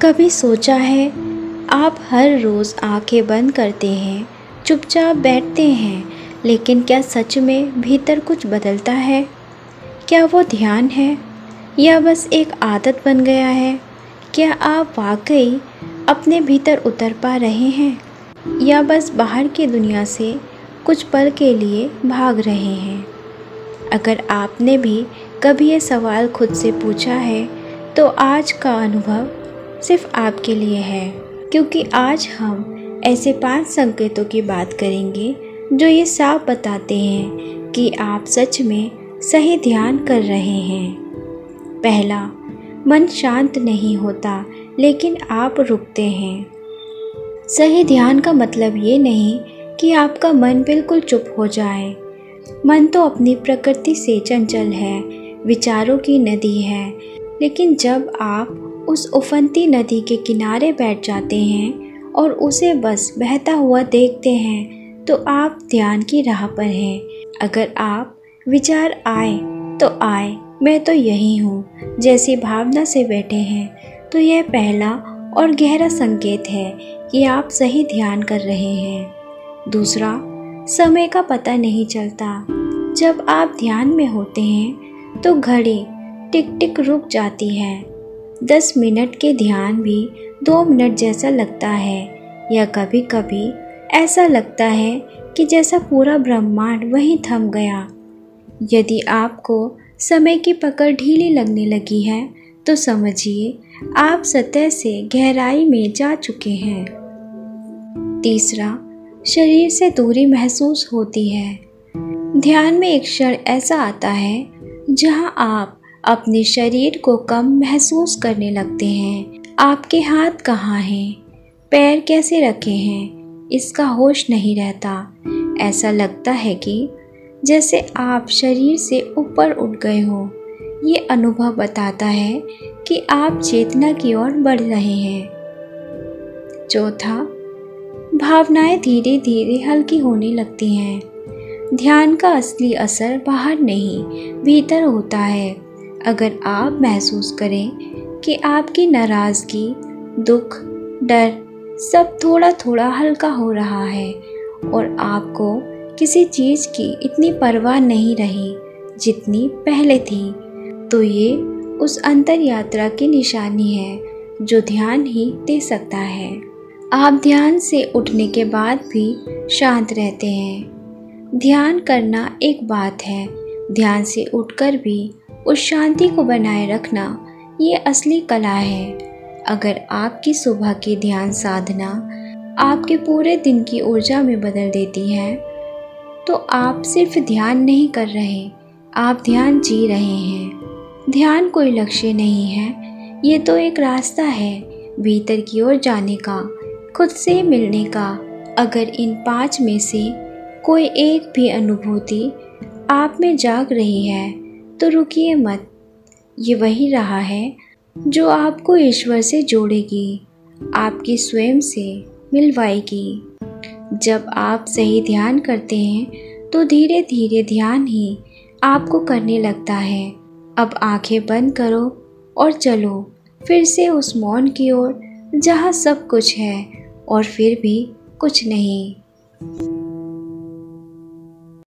कभी सोचा है आप हर रोज़ आंखें बंद करते हैं, चुपचाप बैठते हैं, लेकिन क्या सच में भीतर कुछ बदलता है? क्या वो ध्यान है या बस एक आदत बन गया है? क्या आप वाकई अपने भीतर उतर पा रहे हैं या बस बाहर की दुनिया से कुछ पल के लिए भाग रहे हैं? अगर आपने भी कभी ये सवाल खुद से पूछा है तो आज का अनुभव सिर्फ आपके लिए है, क्योंकि आज हम ऐसे 5 संकेतों की बात करेंगे जो ये साफ बताते हैं कि आप सच में सही ध्यान कर रहे हैं। पहला, मन शांत नहीं होता लेकिन आप रुकते हैं। सही ध्यान का मतलब ये नहीं कि आपका मन बिल्कुल चुप हो जाए। मन तो अपनी प्रकृति से चंचल है, विचारों की नदी है, लेकिन जब आप उस उफनती नदी के किनारे बैठ जाते हैं और उसे बस बहता हुआ देखते हैं तो आप ध्यान की राह पर हैं। अगर आप विचार आए तो आए, मैं तो यही हूँ जैसी भावना से बैठे हैं, तो यह पहला और गहरा संकेत है कि आप सही ध्यान कर रहे हैं। दूसरा, समय का पता नहीं चलता। जब आप ध्यान में होते हैं तो घड़ी टिक टिक रुक जाती है। 10 मिनट के ध्यान भी 2 मिनट जैसा लगता है, या कभी कभी ऐसा लगता है कि जैसा पूरा ब्रह्मांड वहीं थम गया। यदि आपको समय की पकड़ ढीली लगने लगी है तो समझिए आप सतह से गहराई में जा चुके हैं। तीसरा, शरीर से दूरी महसूस होती है। ध्यान में एक क्षण ऐसा आता है जहां आप अपने शरीर को कम महसूस करने लगते हैं। आपके हाथ कहाँ हैं, पैर कैसे रखे हैं, इसका होश नहीं रहता। ऐसा लगता है कि जैसे आप शरीर से ऊपर उठ गए हो। ये अनुभव बताता है कि आप चेतना की ओर बढ़ रहे हैं। चौथा, भावनाएं धीरे धीरे हल्की होने लगती हैं। ध्यान का असली असर बाहर नहीं, भीतर होता है। अगर आप महसूस करें कि आपकी नाराज़गी, दुख, डर सब थोड़ा थोड़ा हल्का हो रहा है और आपको किसी चीज़ की इतनी परवाह नहीं रही जितनी पहले थी, तो ये उस अंतर यात्रा की निशानी है जो ध्यान ही दे सकता है। आप ध्यान से उठने के बाद भी शांत रहते हैं। ध्यान करना एक बात है, ध्यान से उठकर भी उस शांति को बनाए रखना ये असली कला है। अगर आपकी सुबह की ध्यान साधना आपके पूरे दिन की ऊर्जा में बदल देती है तो आप सिर्फ ध्यान नहीं कर रहे, आप ध्यान जी रहे हैं। ध्यान कोई लक्ष्य नहीं है, ये तो एक रास्ता है भीतर की ओर जाने का, खुद से मिलने का। अगर इन 5 में से कोई एक भी अनुभूति आप में जाग रही है तो रुकिए मत। ये वही राह है जो आपको ईश्वर से जोड़ेगी, आपकी स्वयं से मिलवाएगी। जब आप सही ध्यान करते हैं तो धीरे धीरे ध्यान ही आपको करने लगता है। अब आंखें बंद करो और चलो फिर से उस मौन की ओर जहाँ सब कुछ है और फिर भी कुछ नहीं।